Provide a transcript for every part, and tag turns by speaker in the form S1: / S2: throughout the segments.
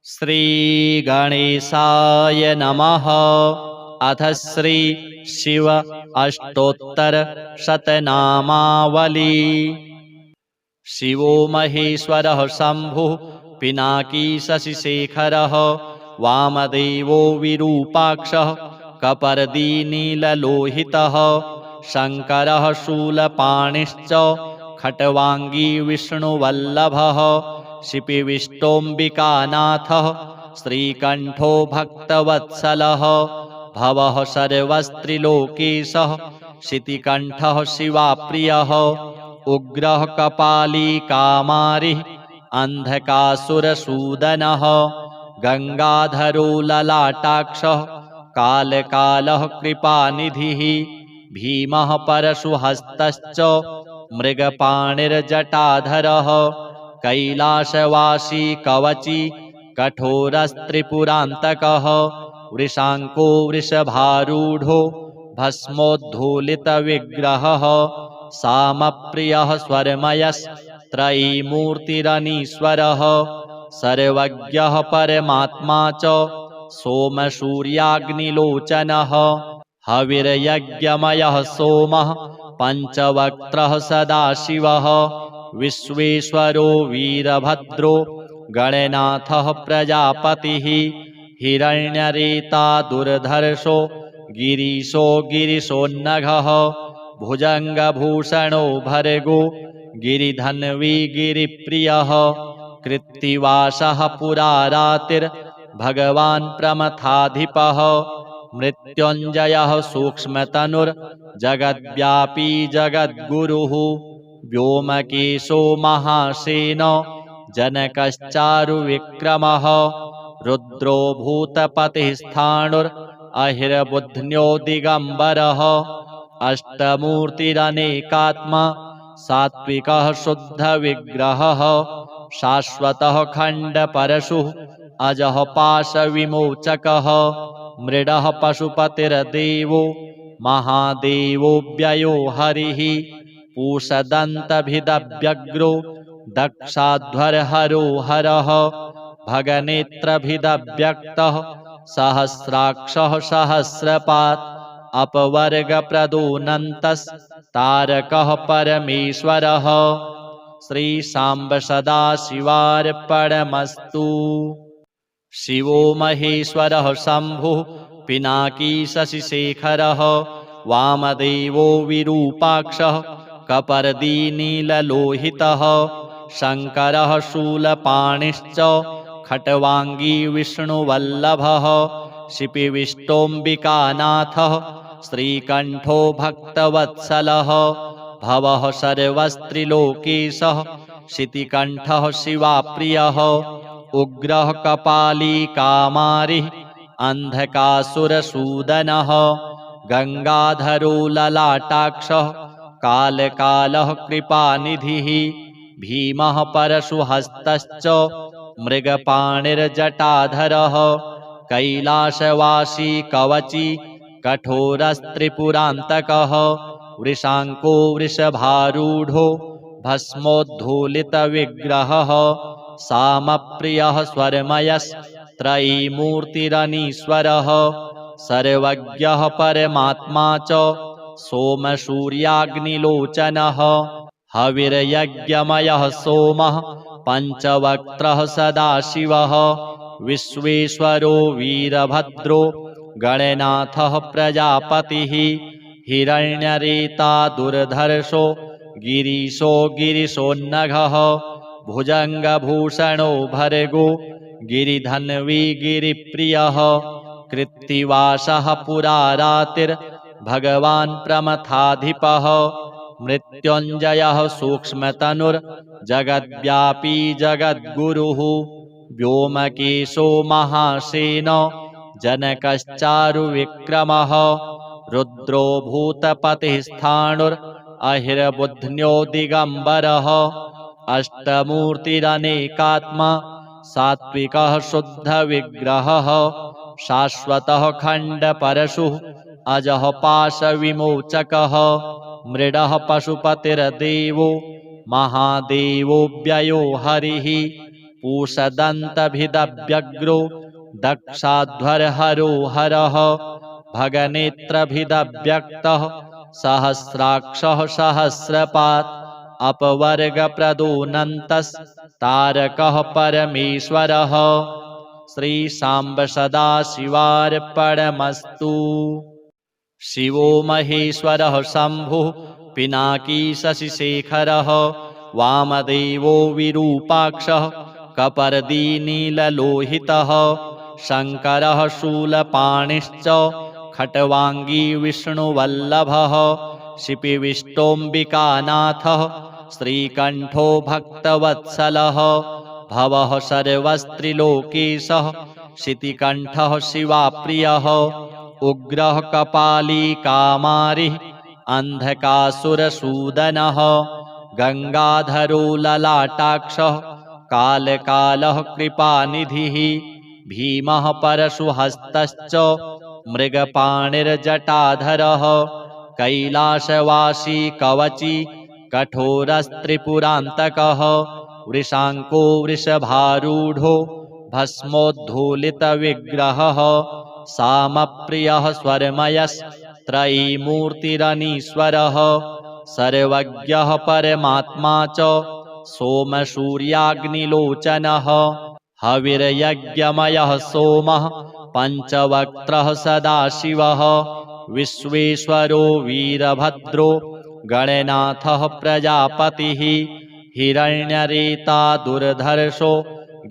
S1: श्री गणेशाय नमः। अथ श्री शिव अष्टोत्तर शतनामावली। शिवो महेश्वरः शंभुः पिनाकी शशिशेखरः वामदेवो विरूपाक्षः कपर्दी नीललोहितः शंकरः शूलपाणिश्च खट्वांगी विष्णुवल्लभः शिपिविष्टोऽम्बिकानाथः श्रीकण्ठो भक्तवत्सलः भवः सर्वस्त्रिलोकेशः शितिकण्ठः शिवाप्रियः उग्रः कपाली कामारिः अन्धकासुरसूदनः गंगाधरो ललाटाक्षः कालकालः कृपानिधिः भीमः परशुहस्तश्च मृगपाणिर्जटाधरः कैलासवासी कवची कठोरस्त्रिपुरान्तकः वृषांको वृषभारूढो भस्मोद्धूलितविग्रहः सामप्रियः स्वरमयस्त्रयीमूर्तिरनीश्वरः सर्वज्ञः परमात्मा च सोमसूर्याग्निलोचनः हविर्यज्ञमयः सोमः पंचवक्त्रः सदाशिवः विश्वेश्वरो वीरभद्रो गणनाथः प्रजापतिः हिरण्यरेता दुर्धर्षो गिरीशो गिरिशोन्नघः भुजंगभूषणो भर्गो गिरिधन्वी गिरिप्रियः कृत्तिवासः पुरारातिर्भगवान् प्रमथाधिपः मृत्युञ्जयः सूक्ष्मतनुर्जगद्व्यापी जगद्गुरुः व्योमकेशो महासेनो जनकश्चारुविक्रमः रुद्रो भूतपतिस्थाणुरहिर्बुध्न्यो दिगम्बरः अष्टमूर्तिरनेकात्मा सात्विकः शुद्धविग्रहः शाश्वतः खण्डपरशुः अजः पाशविमोचकः मृडः पशुपतिर्देवो महादेवो व्ययो हरिः पूषदन्तभिदव्यग्रो दक्षाध्वरहरो हरः भगनेत्रभिदव्यक्तः सहस्राक्षः सहस्रपात् अपवर्गप्रदोऽनन्तस्तारकः परमेश्वरः श्रीशाम्ब सदाशिवार्पणमस्तु। शिवो महेश्वरः शंभुः पिनाकी शशिशेखरः वामदेवो विरूपाक्षः कपर्दी नीललोहितः शंकरः शूलपाणिश्च खट्वांगी विष्णुवल्लभः शिपिविष्टोऽम्बिकानाथः श्रीकण्ठो भक्तवत्सलः भवः सर्वस्त्रिलोकेशः शितिकण्ठः शिवाप्रियः उग्रः कपाली कामारिः अन्धकासुरसूदनः गंगाधरो ललाटाक्षः कालकालः कृपानिधिः भीमः परशुहस्तश्च मृगपाणिर्जटाधरः कैलासवासी कवची कठोरस्त्रिपुरान्तकः वृषांको वृषभारूढो भस्मोद्धूलितविग्रहः सामप्रियः स्वरमयस्त्रयीमूर्तिरनीश्वरः सर्वज्ञः परमात्मा च सोमसूर्याग्निलोचनः हविर्यज्ञमयः सोमः पंचवक्त्रः सदाशिवः विश्वेश्वरो वीरभद्रो गणनाथः प्रजापतिः हिरण्यरेता दुर्धर्षो गिरीशो गिरिशोन्नघः भुजंगभूषणो भर्गो गिरिधन्वी गिरिप्रियः कृत्तिवासः पुरारातिर्भगवान् प्रमथाधिपः मृत्युञ्जयः सूक्ष्मतनुर्जगद्व्यापी जगद्गुरुः व्योमकेशो महासेनो जनकश्चारुविक्रमः रुद्रो भूतपतिस्थाणुरहिर्बुध्न्यो दिगम्बरः अष्टमूर्तिरनेकात्मा सात्विकः शुद्धविग्रहः शाश्वतः खण्डपरशुः अजः पाशविमोचकः मृडः पशुपतिर्देवो महादेवो व्ययो हरिः पूषदन्तभिदव्यग्रो दक्षाध्वरहरो हरः भगनेत्रभिदव्यक्तः सहस्राक्षः सहस्रपात् अपवर्गप्रदोऽनन्तस्तारकः परमेश्वरः। श्रीशाम्ब सदाशिवार्पणमस्तु। शिवो महेश्वरः शम्भुः पिनाकी शशिशेखरः वामदेवो विरूपाक्षः कपर्दीनीललोहितः शङ्करः शूलपाणिश्च खट्वाङ्गी विष्णुवल्लभः शिपिविष्टोऽम्बिकानाथः श्रीकण्ठो भक्तवत्सलः भवः सर्वस्त्रिलोकेशः शितिकण्ठः शिवाप्रियः उग्रः कपाली कामारिः अन्धकासुरसूदनः गङ्गाधरो ललाटाक्षः कालकालः कृपानिधिः भीमः परशुहस्तश्च मृगपाणिर्जटाधरः कैलासवासी कवची कठोरस्त्रिपुरान्तकः वृषाङ्को वृषभारूढो भस्मोद्धूलितविग्रहः सामप्रियः स्वरमयस्त्रयीमूर्तिरनीश्वरः सर्वज्ञः परमात्मा च सोमसूर्याग्निलोचनः हविर्यज्ञमयः सोमः पञ्चवक्त्रः सदाशिवः विश्वेश्वरो वीरभद्रो गणनाथः प्रजापतिः हिरण्यरेता दुर्धर्षो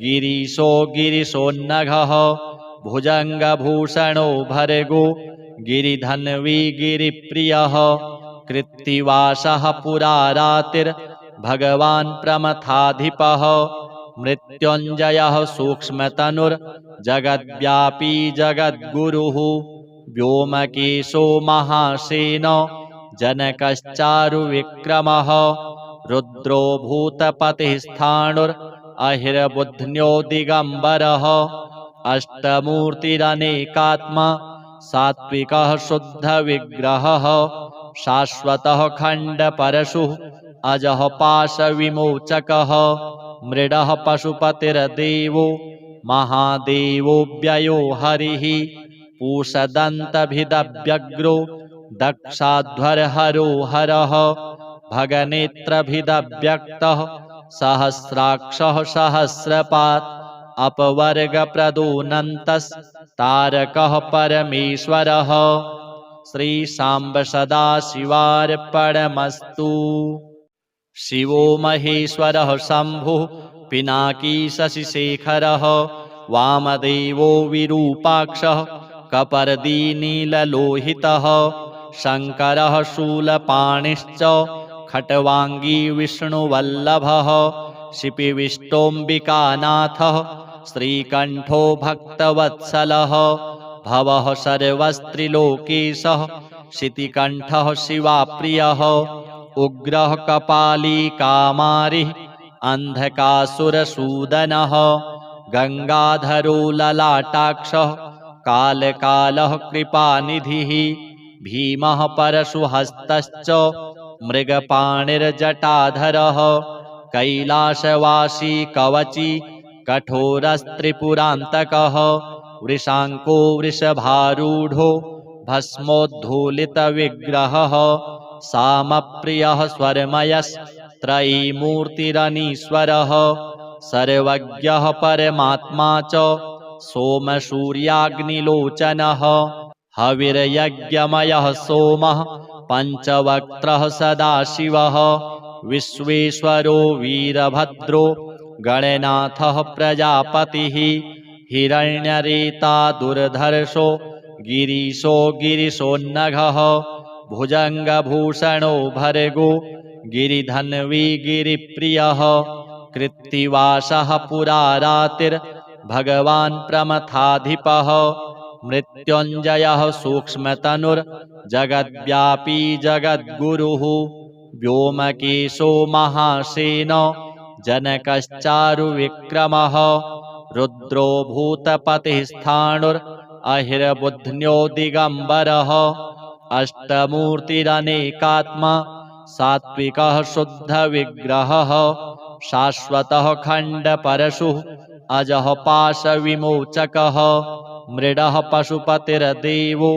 S1: गिरीशो गिरिशोन्नघः भुजङ्गभूषणो भर्गो गिरिधन्वी गिरिप्रियः कृत्तिवासः पुरारातिर्भगवान् प्रमथाधिपः मृत्युञ्जयः सूक्ष्मतनुर्जगद्व्यापी जगद्गुरुः व्योमकेशो महासेनो जनकश्चारुविक्रमः रुद्रो भूतपतिस्थाणुरहिर्बुध्न्यो दिगम्बरः अष्टमूर्तिरनेकात्मा सात्विकः शुद्धविग्रहः शाश्वतः खण्डपरशुः अजः पाशविमोचकः मृडः पशुपतिर्देवो महादेवोऽव्ययो हरिः पूषदन्तभिदव्यग्रो दक्षाध्वरहरो हरः भगनेत्रभिदव्यक्तः सहस्राक्षः सहस्रपात् अपवर्गप्रदोऽनन्तस्तारकः परमेश्वरः। श्रीशाम्ब सदाशिवार्पणमस्तु। शिवो महेश्वरः शम्भुः पिनाकी शशिशेखरः वामदेवो विरूपाक्षः कपर्दीनीललोहितः शङ्करः शूलपाणिश्च खट्वाङ्गी विष्णुवल्लभः शिपिविष्टोऽम्बिकानाथः श्रीकण्ठो भक्तवत्सलः भवः सर्वस्त्रिलोकेशः शितिकण्ठः शिवाप्रियः उग्रः कपाली कामारिः अन्धकासुरसूदनः गङ्गाधरो ललाटाक्षः कालकालः कृपानिधिः भीमः परशुहस्तश्च मृगपाणिर्जटाधरः कैलासवासी कवची कठोरस्त्रिपुरान्तकः वृषाङ्को वृषभारूढो भस्मोद्धूलितविग्रहः सामप्रियः स्वरमयस्त्रयीमूर्तिरनीश्वरः सर्वज्ञः परमात्मा च सोमसूर्याग्निलोचनः हविर्यज्ञमयः सोमः पञ्चवक्त्रः सदाशिवः विश्वेश्वरो वीरभद्रो गणनाथः प्रजापतिः हिरण्यरेता दुर्धर्षो गिरीशो गिरिशोन्नघः भुजङ्गभूषणो भर्गो गिरिधन्वी गिरिप्रियः कृत्तिवासः पुरारातिर्भगवान् प्रमथाधिपः मृत्युञ्जयः सूक्ष्मतनुर्जगद्व्यापी जगद्गुरुः व्योमकेशो महासेनो जनकश्चारुविक्रमः रुद्रो भूतपतिस्थाणुरहिर्बुध्न्यो दिगम्बरः अष्टमूर्तिरनेकात्मा सात्विकः शुद्धविग्रहः शाश्वतः खण्डपरशुः अजः पाशविमोचकः मृडः पशुपतिर्देवो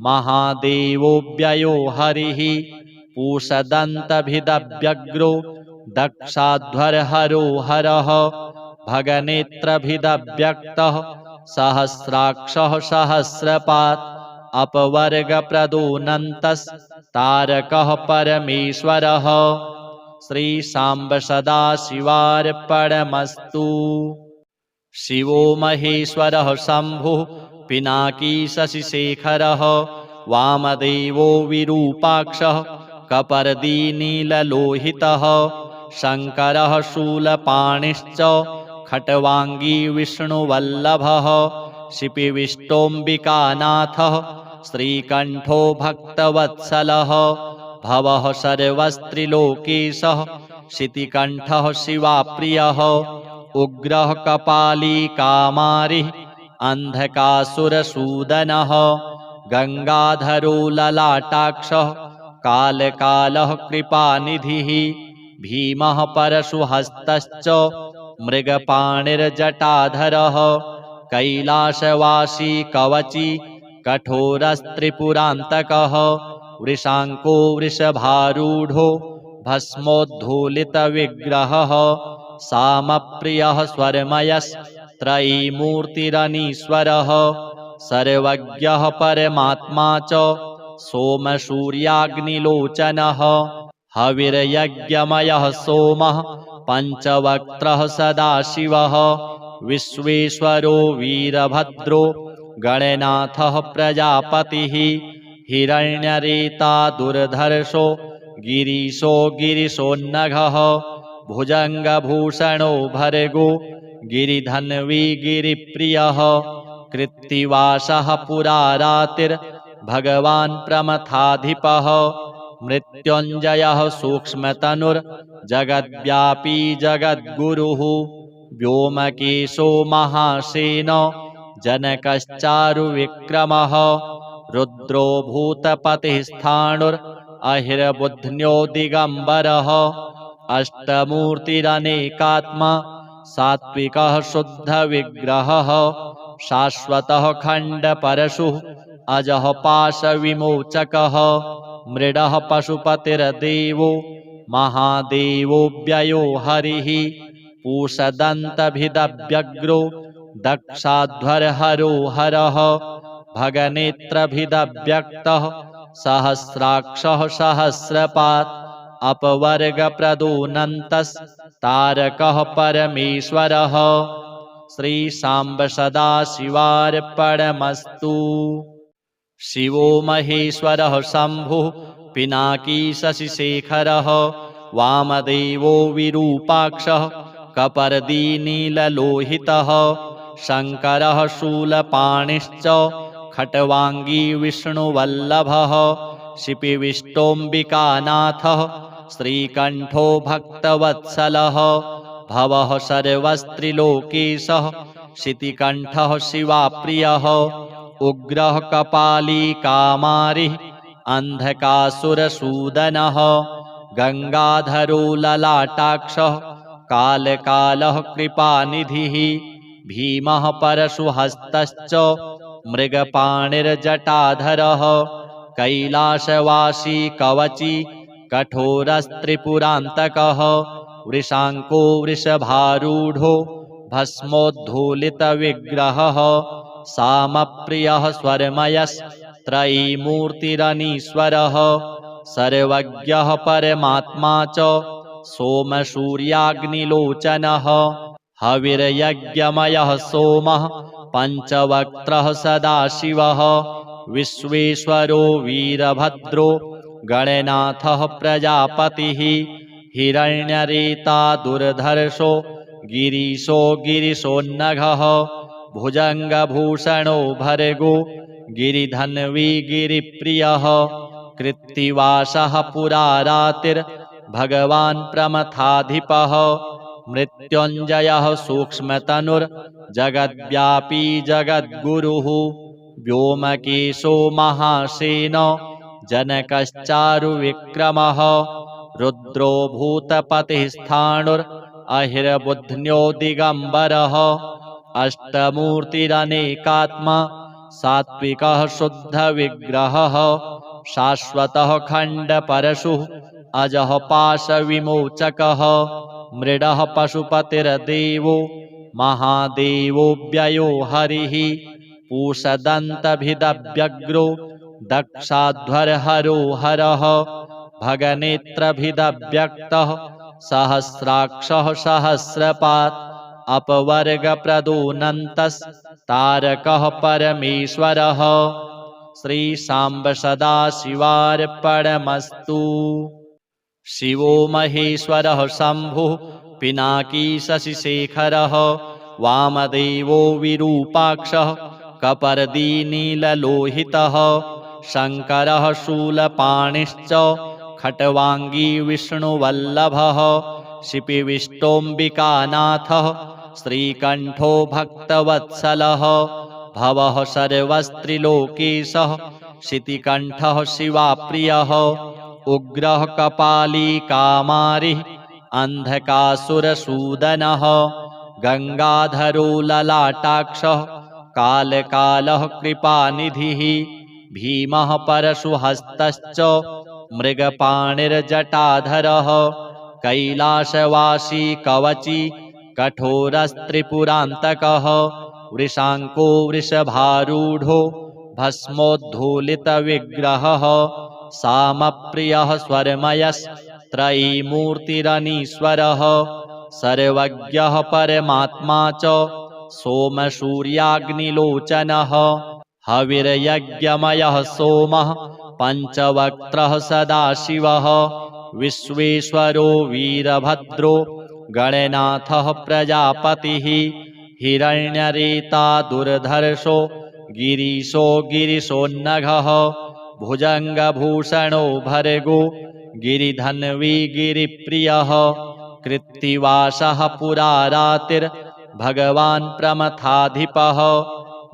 S1: महादेवो व्ययो हरिः पूषदन्तभिदव्यग्रो दक्षाध्वरहरो हरः भगनेत्रभिदव्यक्तः सहस्राक्षः सहस्रपात् अपवर्गप्रदोऽनन्तस्तारकः परमेश्वरः। श्री सांब सदाशिवार्पणमस्तु। शिवो महेश्वरः शम्भुः पिनाकी शशिशेखरः वामदेवो विरूपाक्षः कपर्दीनीललोहितः शङ्करः शूलपाणिश्च खट्वाङ्गी विष्णुवल्लभः शिपिविष्टोऽम्बिकानाथः श्रीकण्ठो भक्तवत्सलः भवः सर्वस्त्रिलोकेशः शितिकण्ठः शिवाप्रियः उग्रः कपाली कामारिः अन्धकासुरसूदनः गङ्गाधरो ललाटाक्षः कालकालः कृपानिधिः भीमः परशुहस्तश्च मृगपाणिर्जटाधरः कैलासवासी कवची कठोरस्त्रिपुरान्तकः वृषाङ्को वृषभारूढो भस्मोद्धूलितविग्रहः सामप्रियः स्वरमयस्त्रयीमूर्तिरनीश्वरः सर्वज्ञः परमात्मा च सोमसूर्याग्निलोचनः हविर्यज्ञमयः सोमः पञ्चवक्त्रः सदाशिवः विश्वेश्वरो वीरभद्रो गणनाथः प्रजापतिः हिरण्यरेता दुर्धर्षो गिरीशो गिरिशोन्नघः भुजङ्गभूषणो भर्गो गिरिधन्वी गिरिप्रियः कृत्तिवासः पुरारातिर्भगवान् प्रमथाधिपः मृत्युञ्जयः सूक्ष्मतनुर्जगद्व्यापी जगद्गुरुः व्योमकेशो महासेनो जनकश्चारुविक्रमः रुद्रो भूतपतिः स्थाणुरहिर्बुध्न्यो दिगम्बरः अष्टमूर्तिरनेकात्मा सात्विकः शुद्धविग्रहः शाश्वतः खण्डपरशुः अजः पाशविमोचकः मृडः पशुपतिर्देवो महादेवो व्ययो हरिः पूषदन्तभिदव्यग्रो दक्षाध्वरहरो हरः भगनेत्रभिदव्यक्तः सहस्राक्षः सहस्रपात् अपवर्गप्रदोऽनन्तस्तारकः परमेश्वरः। श्री सांब सदाशिवार्पणमस्तु। शिवो महेश्वरः शम्भुः पिनाकी शशिशेखरः वामदेवो विरूपाक्षः कपर्दीनीललोहितः शङ्करः शूलपाणिश्च खट्वाङ्गी विष्णुवल्लभः शिपिविष्टोऽम्बिकानाथः श्रीकण्ठो भक्तवत्सलः भवः सर्वस्त्रिलोकेशः शितिकण्ठः शिवाप्रियः उग्रः कपाली कामारिः अन्धकासुरसूदनः गङ्गाधरो ललाटाक्षः कालकालः कृपानिधिः भीमः परशुहस्तश्च मृगपाणिर्जटाधरः कैलासवासी कवची कठोरस्त्रिपुरान्तकः वृषाङ्को वृषभारूढो भस्मोद्धूलितविग्रहः सामप्रियः स्वरमयस्त्रयीमूर्तिरनीश्वरः सर्वज्ञः परमात्मा च सोमसूर्याग्निलोचनः हविर्यज्ञमयः सोमः पञ्चवक्त्रः सदाशिवः विश्वेश्वरो वीरभद्रो गणनाथः प्रजापतिः हिरण्यरेता दुर्धर्षो गिरीशो गिरिशोन्नघः भुजङ्गभूषणो भर्गो गिरिधन्वी गिरिप्रियः कृत्तिवासः पुरारातिर्भगवान् प्रमथाधिपः मृत्युञ्जयः सूक्ष्मतनुर्जगद्व्यापी जगद्गुरुः व्योमकेशो महासेनो जनकश्चारुविक्रमः रुद्रो भूतपतिः स्थाणुर् अहिर्बुध्न्यो दिगम्बरः अष्टमूर्तिरनेकात्मा सात्विकः शुद्धविग्रहः शाश्वतः खण्डपरशुः अजः पाशविमोचकः मृडः पशुपतिर्देवो महादेवो व्ययो हरिः पूषदन्तभिदव्यग्रो दक्षाध्वरहरो हरः भगनेत्रभिदव्यक्तः सहस्राक्षः सहस्रपात् अपवर्गप्रदोऽनन्तस्तारकः परमेश्वरः श्रीशाम्ब सदाशिवार्पणमस्तु। शिवो महेश्वरः शम्भुः पिनाकी शशिशेखरः वामदेवो विरूपाक्षः कपर्दीनीललोहितः शङ्करः शूलपाणिश्च खट्वाङ्गी विष्णुवल्लभः शिपिविष्टोऽम्बिकानाथः श्रीकण्ठो भक्तवत्सलः भवः सर्वस्त्रिलोकेशः शितिकण्ठः शिवाप्रियः उग्रः कपाली कामारिः अन्धकासुरसूदनः गङ्गाधरो ललाटाक्षः कालकालः कृपानिधिः भीमः परशुहस्तश्च मृगपाणिर्जटाधरः कैलासवासी कवची कठोरस्त्रिपुरान्तकः वृषाङ्को वृषभारूढो भस्मोद्धूलितविग्रहः सामप्रियः स्वरमयस्त्रयीमूर्तिरनीश्वरः सर्वज्ञः परमात्मा च सोमसूर्याग्निलोचनः हविर्यज्ञमयः सोमः पञ्चवक्त्रः सदाशिवः विश्वेश्वरो वीरभद्रो गणनाथः प्रजापतिः हिरण्यरेता दुर्धर्षो गिरीशो गिरिशोन्नघः भुजङ्गभूषणो भर्गो गिरिधन्वी गिरिप्रियः कृत्तिवासः पुरारातिर्भगवान् प्रमथाधिपः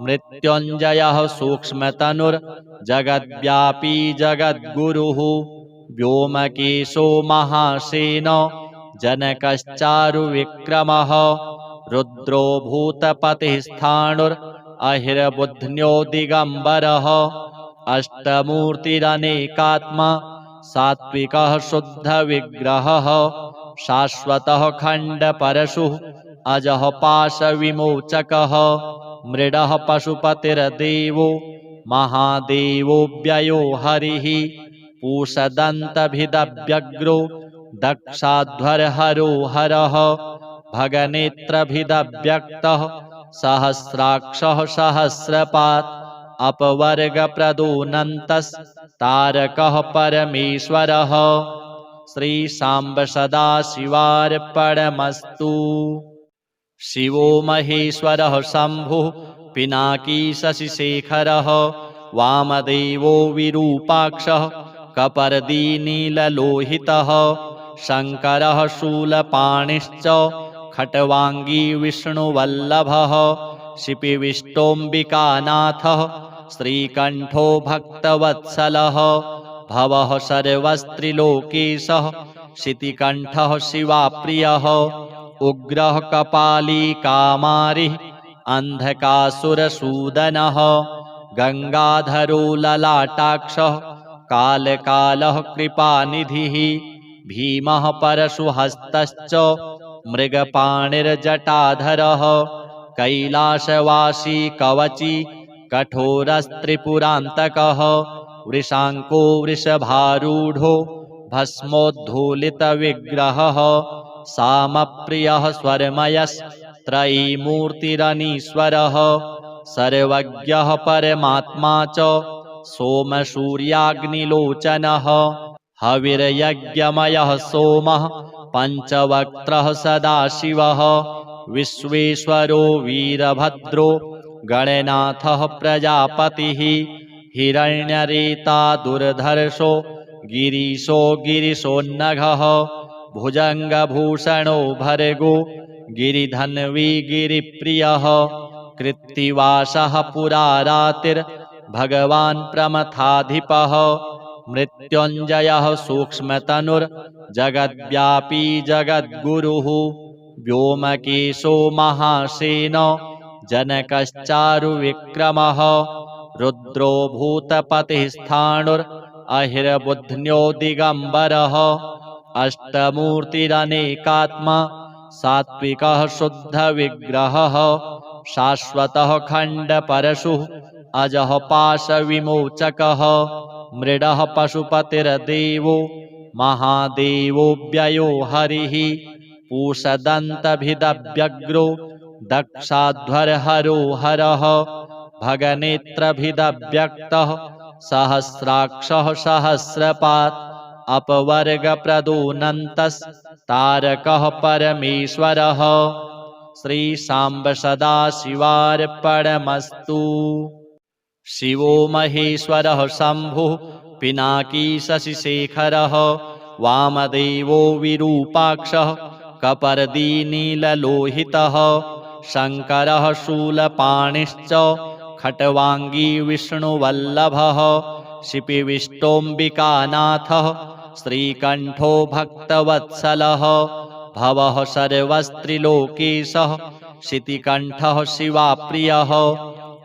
S1: मृत्युञ्जयः सूक्ष्मतनुर्जगद्व्यापी जगद्गुरुः व्योमकेशो महासेनो जनकश्चारुविक्रमः रुद्रो भूतपतिस्थाणुरहिर्बुध्न्यो दिगम्बरः अष्टमूर्तिरनेकात्मा सात्विकः शुद्धविग्रहः शाश्वतः खण्डपरशुः अजः पाशविमोचकः मृडः पशुपतिर्देवो महादेवो व्ययो हरिः पूषदन्तभिदव्यग्रो दक्षाध्वरहरो हरः भगनेत्रभिदव्यक्तः सहस्राक्षः सहस्रपात् अपवर्गप्रदोऽनन्तस्तारकः परमेश्वरः श्रीशाम्ब सदाशिवार्पणमस्तु। शिवो महेश्वरः शम्भुः पिनाकी शशिशेखरः वामदेवो विरूपाक्षः कपर्दीनीललोहितः शङ्करः शूलपाणिश्च खट्वाङ्गी विष्णुवल्लभः शिपिविष्टोऽम्बिकानाथः श्रीकण्ठो भक्तवत्सलः भवः सर्वस्त्रिलोकेशः शितिकण्ठः शिवाप्रियः उग्रः कपाली कामारिः अन्धकासुरसूदनः गङ्गाधरो ललाटाक्षः कालकालः कृपानिधिः भीमः परशुहस्तश्च मृगपाणिर्जटाधरः कैलासवासी कवची कठोरस्त्रिपुरान्तकः वृषाङ्को वृषभारूढो भस्मोद्धूलितविग्रहः सामप्रियः स्वरमयस्त्रयीमूर्तिरनीश्वरः सर्वज्ञः परमात्मा च सोमसूर्याग्निलोचनः हविर्यज्ञमयः सोमः पञ्चवक्त्रः सदाशिवः विश्वेश्वरो वीरभद्रो गणनाथः प्रजापतिः हिरण्यरेता दुर्धर्षो गिरीशो गिरिशोन्नघः भुजङ्गभूषणो भर्गो गिरिधन्वी गिरिप्रियः कृत्तिवासः पुरारातिर्भगवान् प्रमथाधिपः मृत्युञ्जयः सूक्ष्मतनुर्जगद्व्यापी जगद्गुरुः व्योमकेशो महासेनो जनकश्चारुविक्रमः रुद्रो भूतपतिस्थाणुरहिर्बुध्न्यो दिगम्बरः अष्टमूर्तिरनेकात्मा सात्विकः शुद्धविग्रहः शाश्वतः खण्डपरशुः अजः पाशविमोचकः मृडः पशुपतिर्देवो महादेवो व्ययो हरिः पूषदन्तभिदव्यग्रो दक्षाध्वरहरो हरः भगनेत्रभिदव्यक्तः सहस्राक्षः सहस्रपात् अपवर्गप्रदोऽनन्तस्तारकः परमेश्वरः। श्री सांब सदाशिवार्पणमस्तु। शिवो महेश्वरः शम्भुः पिनाकी शशिशेखरः वामदेवो विरूपाक्षः कपर्दीनीललोहितः शङ्करः शूलपाणिश्च खट्वाङ्गी विष्णुवल्लभः शिपिविष्टोऽम्बिकानाथः श्रीकण्ठो भक्तवत्सलः भवः सर्वस्त्रिलोकेशः शितिकण्ठः शिवाप्रियः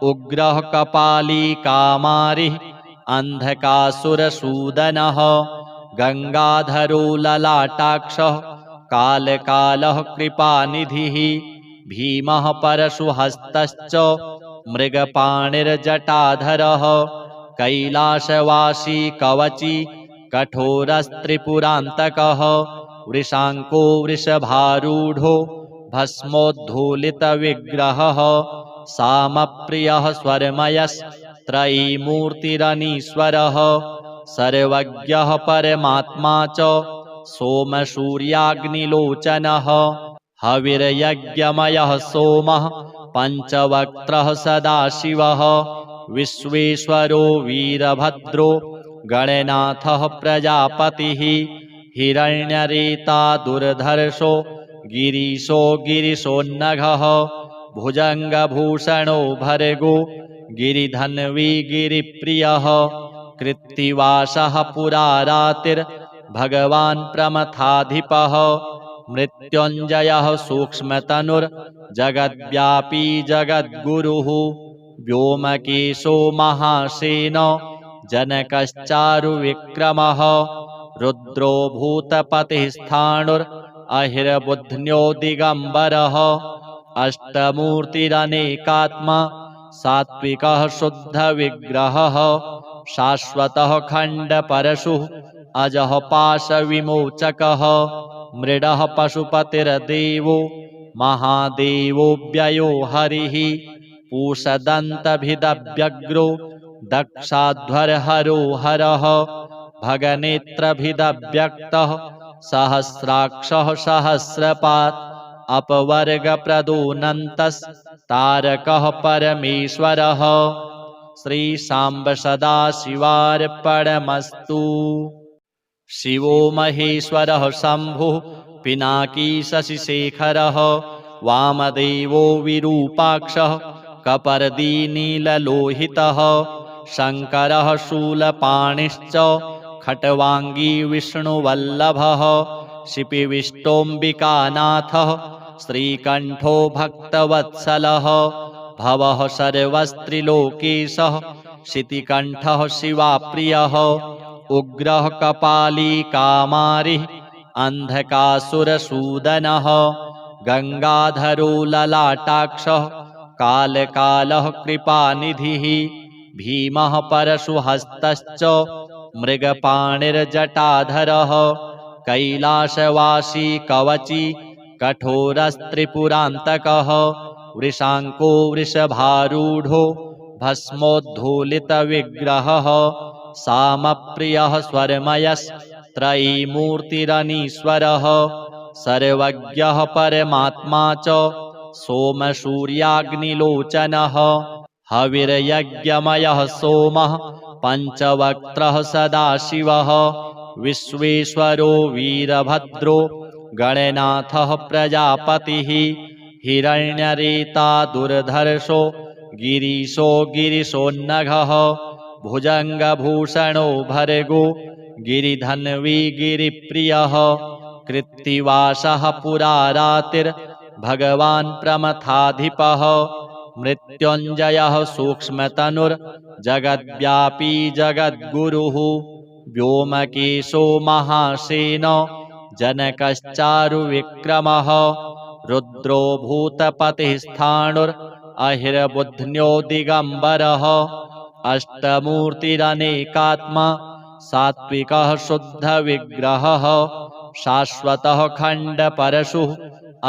S1: उग्रः कपाली कामारिः अन्धकासुरसूदनः गङ्गाधरो ललाटाक्षः कालकालः कृपानिधिः भीमः परशुहस्तश्च मृगपाणिर्जटाधरः कैलासवासी कवची कठोरस्त्रिपुरान्तकः वृषाङ्को वृषभारूढो भस्मोद्धूलितविग्रहः सामप्रियः स्वरमयस्त्रयीमूर्तिरनीश्वरः सर्वज्ञः परमात्मा च सोमसूर्याग्निलोचनः हविर्यज्ञमयः सोमः पञ्चवक्त्रः सदाशिवः विश्वेश्वरो वीरभद्रो गणनाथः प्रजापतिः हिरण्यरेता दुर्धर्षो गिरीशो गिरिशोन्नघः भुजङ्गभूषणो भर्गो गिरिधन्वी गिरिप्रियः कृत्तिवासः पुरारातिर्भगवान् प्रमथाधिपः मृत्युञ्जयः सूक्ष्मतनुर्जगद्व्यापी जगद्गुरुः व्योमकेशो महासेनो जनकश्चारुविक्रमः रुद्रो भूतपतिस्थाणुरहिर्बुध्न्यो दिगम्बरः अष्टमूर्तिरनेकात्मा सात्विकः शुद्धविग्रहः शाश्वतः खण्डपरशुः अजः पाशविमोचकः मृडः पशुपतिर्देवो महादेवो व्ययो हरिः पूषदन्तभिदव्यग्रो दक्षाध्वरहरो हरः भगनेत्रभिदव्यक्तः सहस्राक्षः सहस्रपात् अपवर्गप्रदोऽनन्तस्तारकः परमेश्वरः। श्री सांब सदाशिवार्पणमस्तु। शिवो महेश्वरः शम्भुः पिनाकी शशिशेखरः वामदेवो विरूपाक्षः कपर्दीनीललोहितः शङ्करः शूलपाणिश्च खट्वाङ्गी विष्णुवल्लभः शिपिविष्टोऽम्बिकानाथः श्रीकण्ठो भक्तवत्सलः भवः सर्वस्त्रिलोकेशः शितिकण्ठः शिवाप्रियः उग्रः कपाली कामारिः अन्धकासुरसूदनः गङ्गाधरो ललाटाक्षः कालकालः कृपानिधिः भीमः परशुहस्तश्च मृगपाणिर्जटाधरः कैलासवासी कवची कठोरस्त्रिपुरान्तकः वृषाङ्को वृषभारूढो भस्मोद्धूलितविग्रहः सामप्रियः स्वरमयस्त्रयीमूर्तिरनीश्वरः सर्वज्ञः परमात्मा च सोमसूर्याग्निलोचनः हविर्यज्ञमयः सोमः पञ्चवक्त्रः सदाशिवः विश्वेश्वरो वीरभद्रो गणनाथः प्रजापतिः हिरण्यरेता दुर्धर्षो गिरीशो गिरिशोन्नघः भुजङ्गभूषणो भर्गो गिरिधन्वी गिरिप्रियः कृत्तिवासः पुरारातिर्भगवान् प्रमथाधिपः मृत्युञ्जयः सूक्ष्मतनुर्जगद्व्यापी जगद्गुरुः व्योमकेशो महासेनो जनकश्चारुविक्रमः रुद्रो भूतपतिस्थाणुरहिर्बुध्न्यो दिगम्बरः अष्टमूर्तिरनेकात्मा सात्विकः शुद्धविग्रहः शाश्वतः खण्डपरशुः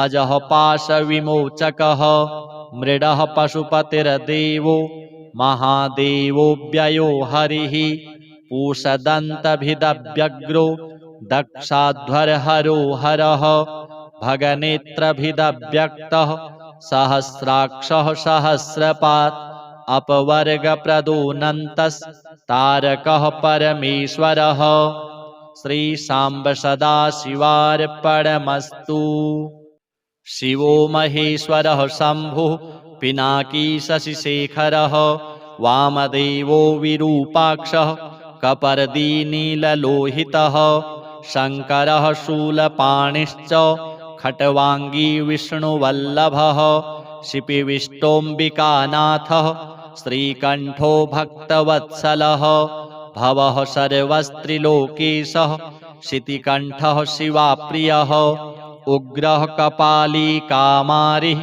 S1: अजः पाशविमोचकः मृडः पशुपतिर्देवो महादेवो व्ययो हरिः पूषदन्तभिदव्यग्रो दक्षाध्वरहरो हरः भगनेत्रभिदव्यक्तः सहस्राक्षः सहस्रपात् अपवर्गप्रदोऽनन्तस्तारकः परमेश्वरः श्रीशाम्ब सदाशिवार्पणमस्तु। शिवो महेश्वरः शम्भुः पिनाकी शशिशेखरः वामदेवो विरूपाक्षः कपर्दीनीललोहितः शङ्करः शूलपाणिश्च खट्वाङ्गी विष्णुवल्लभः शिपिविष्टोऽम्बिकानाथः श्रीकण्ठो भक्तवत्सलः भवः सर्वस्त्रिलोकेशः शितिकण्ठः शिवाप्रियः उग्रः कपाली कामारिः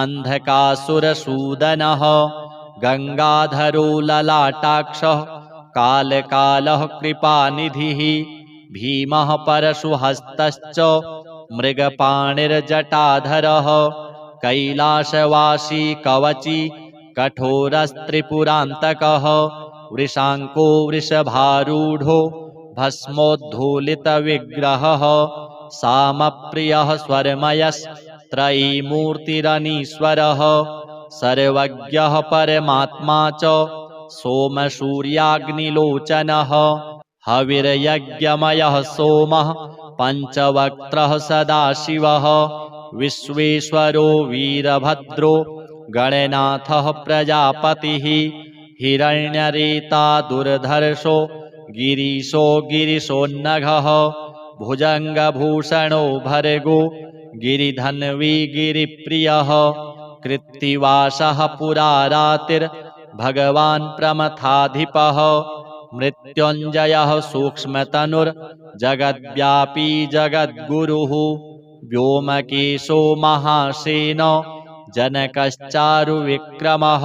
S1: अन्धकासुरसूदनः गङ्गाधरो ललाटाक्षः कालकालः कृपानिधिः भीमः परशुहस्तश्च मृगपाणिर्जटाधरः कैलासवासी कवची कठोरस्त्रिपुरान्तकः वृषाङ्को वृषभारूढो भस्मोद्धूलितविग्रहः सामप्रियः स्वरमयस्त्रयीमूर्तिरनीश्वरः सर्वज्ञः परमात्मा च सोमसूर्याग्निलोचनः हविर्यज्ञमयः सोमः पञ्चवक्त्रः सदाशिवः विश्वेश्वरो वीरभद्रो गणनाथः प्रजापतिः हिरण्यरेता दुर्धर्षो गिरीशो गिरिशोन्नघः भुजङ्गभूषणो भर्गो गिरिधन्वी गिरिप्रियः कृत्तिवासः पुरारातिर्भगवान् प्रमथाधिपः मृत्युञ्जयः सूक्ष्मतनुर्जगद्व्यापी जगद्गुरुः व्योमकेशो महासेनो जनकश्चारुविक्रमः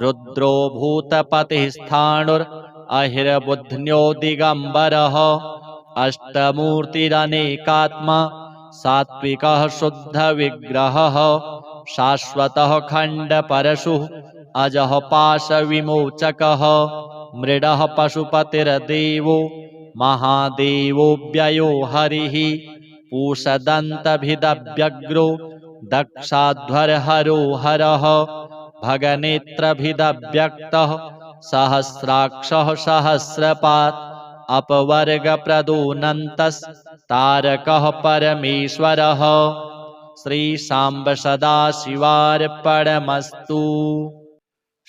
S1: रुद्रो भूतपतिस्थाणुरहिर्बुध्न्यो दिगम्बरः अष्टमूर्तिरनेकात्मा सात्विकः शुद्धविग्रहः शाश्वतः खण्डपरशुः अजः पाशविमोचकः मृडः पशुपतिर्देवो महादेवो व्ययो हरिः पूषदन्तभिदव्यग्रो दक्षाध्वरहरो हरः भगनेत्रभिदव्यक्तः सहस्राक्षः सहस्रपात् अपवर्गप्रदोऽनन्तस्तारकः परमेश्वरः श्रीशाम्ब सदाशिवार्पणमस्तु।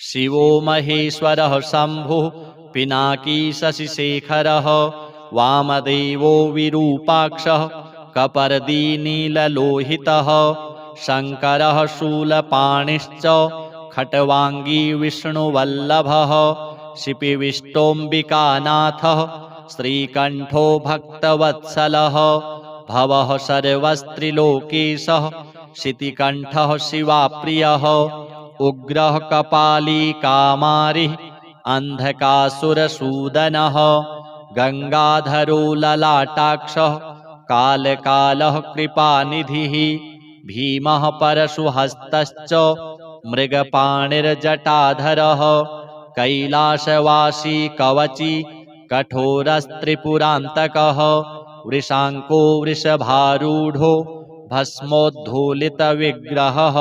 S1: शिवो महेश्वरः शम्भुः पिनाकी शशिशेखरः वामदेवो विरूपाक्षः कपर्दीनीललोहितः शङ्करः शूलपाणिश्च खट्वाङ्गी विष्णुवल्लभः शिपिविष्टोऽम्बिकानाथः श्रीकण्ठो भक्तवत्सलः भवः सर्वस्त्रिलोकेशः शितिकण्ठः शिवाप्रियः उग्रः कपाली कामारिः अन्धकासुरसूदनः गङ्गाधरो ललाटाक्षः कालकालः कृपानिधिः भीमः परशुहस्तश्च मृगपाणिर्जटाधरः कैलासवासी कवची कठोरस्त्रिपुरान्तकः वृषाङ्को वृषभारूढो भस्मोद्धूलितविग्रहः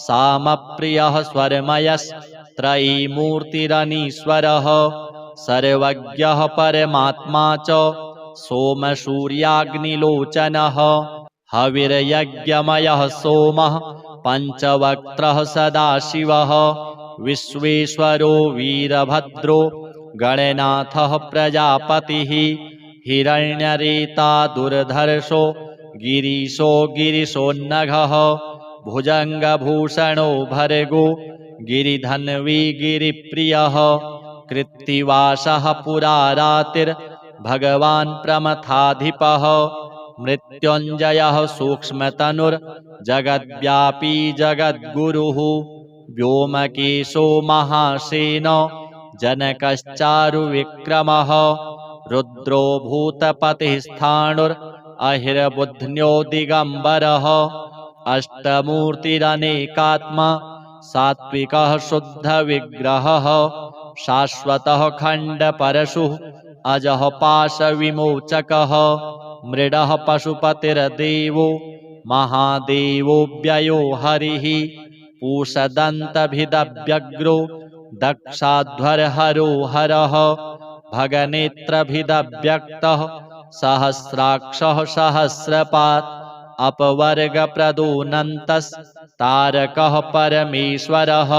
S1: सामप्रियः स्वरमयस्त्रयीमूर्तिरनीश्वरः सर्वज्ञः परमात्मा च सोमसूर्याग्निलोचनः हविर्यज्ञमयः सोमः पञ्चवक्त्रः सदाशिवः विश्वेश्वरो वीरभद्रो गणनाथः प्रजापतिः हिरण्यरेता दुर्धर्षो गिरीशो गिरिशोन्नघः भुजङ्गभूषणो भर्गो गिरिधन्वी गिरिप्रियः कृत्तिवासः पुरारातिर्भगवान् प्रमथाधिपः मृत्युञ्जयः सूक्ष्मतनुर्जगद्व्यापी जगद्गुरुः व्योमकेशो महासेनो जनकश्चारुविक्रमः रुद्रो भूतपतिस्थाणुरहिर्बुध्न्यो दिगम्बरः अष्टमूर्तिरनेकात्मा सात्विकः शुद्धविग्रहः शाश्वतः खण्डपरशुः अजः पाशविमोचकः मृडः पशुपतिर्देवो महादेवो व्ययो हरिः पूषदन्तभिदव्यग्रो दक्षाध्वरहरो हरः भगनेत्रभिदव्यक्तः सहस्राक्षः सहस्रपात् अपवर्गप्रदोऽनन्तस्तारकः परमेश्वरः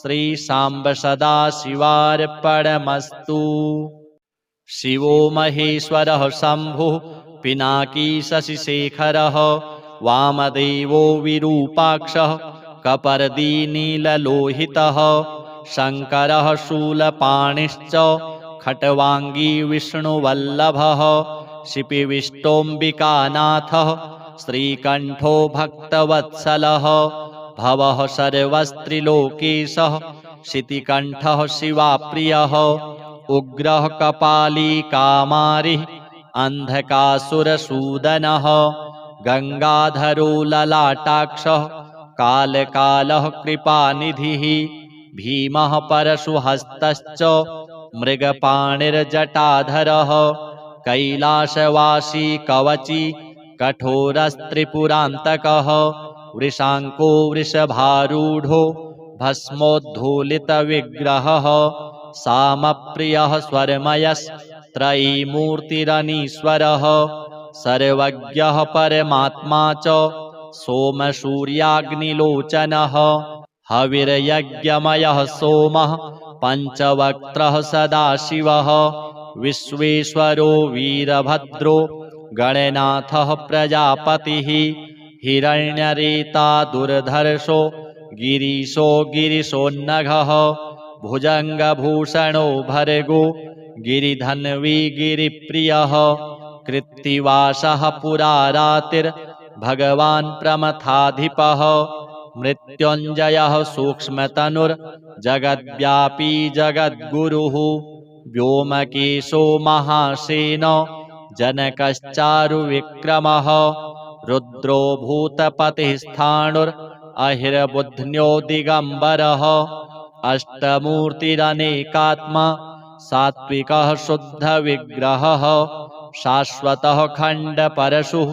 S1: श्रीशाम्ब सदाशिवार्पणमस्तु। शिवो महेश्वरः शम्भुः पिनाकी शशिशेखरः वामदेवो विरूपाक्षः कपर्दीनीललोहितः शङ्करः शूलपाणिश्च खट्वाङ्गी विष्णुवल्लभः शिपिविष्टोऽम्बिकानाथः श्रीकण्ठो भक्तवत्सलः भवः सर्वस्त्रिलोकेशः शितिकण्ठः शिवाप्रियः उग्रः कपाली कामारिः अन्धकासुरसूदनः गङ्गाधरो ललाटाक्षः कालकालः कृपानिधिः भीमः परशुहस्तश्च मृगपाणिर्जटाधरः कैलासवासी कवची कठोरस्त्रिपुरान्तकः वृषाङ्को वृषभारूढो भस्मोद्धूलितविग्रहः सामप्रियः स्वरमयस्त्रयीमूर्तिरनीश्वरः सर्वज्ञः परमात्मा च सोमसूर्याग्निलोचनः हविर्यज्ञमयः सोमः पञ्चवक्त्रः सदाशिवः विश्वेश्वरो वीरभद्रो गणनाथः प्रजापतिः हिरण्यरेता दुर्धर्षो गिरीशो गिरिशोन्नघः भुजङ्गभूषणो भर्गो गिरिधन्वी गिरिप्रियः कृत्तिवासः पुरारातिर्भगवान् प्रमथाधिपः मृत्युञ्जयः सूक्ष्मतनुर्जगद्व्यापी जगद्गुरुः व्योमकेशो महासेनो जनकश्चारुविक्रमः रुद्रो भूतपतिस्थाणुरहिर्बुध्न्यो दिगम्बरः अष्टमूर्तिरनेकात्मा सात्विकः शुद्धविग्रहः शाश्वतः खण्डपरशुः